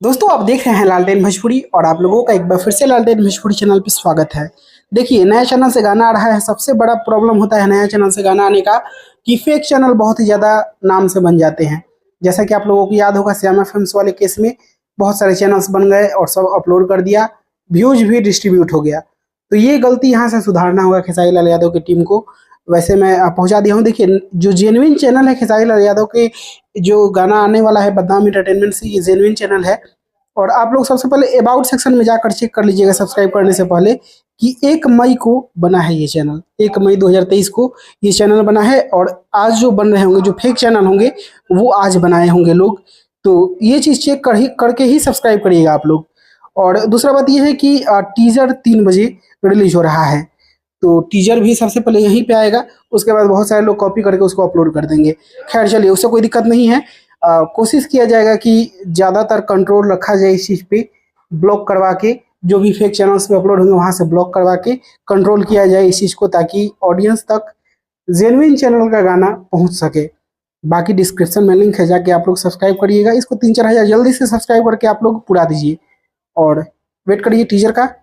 दोस्तों आप देख रहे हैं लालटेन भोजपुरी और आप लोगों का एक बार फिर से लालटेन भोजपुरी चैनल पे स्वागत है। देखिए नया चैनल से गाना आ रहा है। सबसे बड़ा प्रॉब्लम होता है नया चैनल से गाना आने का कि फेक चैनल बहुत ही ज़्यादा नाम से बन जाते हैं। जैसा कि आप लोगों को याद होगा श्यामा फिल्म्स वाले केस में बहुत सारे चैनल्स बन गए और सब अपलोड कर दिया, व्यूज भी डिस्ट्रीब्यूट हो गया। तो ये गलती यहाँ से सुधारना होगा खेसारी लाल यादव की टीम को। वैसे मैं पहुँचा दिया हूँ। देखिए जो जेन्युइन चैनल है खेसारी लाल यादव के, जो गाना आने वाला है बदनाम एंटरटेनमेंट से, ये जेन्युइन चैनल है। और आप लोग सबसे पहले अबाउट सेक्शन में जाकर चेक कर लीजिएगा सब्सक्राइब करने से पहले कि 1 मई को बना है ये चैनल। 1 मई 2023 को ये चैनल बना है और आज जो बन रहे होंगे, जो फेक चैनल होंगे, वो आज बनाए होंगे लोग। तो ये चीज़ चेक करके ही सब्सक्राइब करिएगा आप लोग। और दूसरा बात ये है कि टीजर 3 बजे रिलीज हो रहा है। तो टीजर भी सबसे पहले यहीं पे आएगा, उसके बाद बहुत सारे लोग कॉपी करके उसको अपलोड कर देंगे। खैर चलिए, उससे कोई दिक्कत नहीं है। कोशिश किया जाएगा कि ज़्यादातर कंट्रोल रखा जाए इस चीज़ पे, ब्लॉक करवा के जो भी फेक चैनल्स पे अपलोड होंगे वहाँ से ब्लॉक करवा के कंट्रोल किया जाए इस चीज़ को, ताकि ऑडियंस तक जेन्युइन चैनल का गाना पहुँच सके। बाकी डिस्क्रिप्शन में लिंक है, जाके आप लोग सब्सक्राइब करिएगा। इसको 3-4 हज़ार जल्दी से सब्सक्राइब करके आप लोग पूरा दीजिए और वेट करिए टीजर का।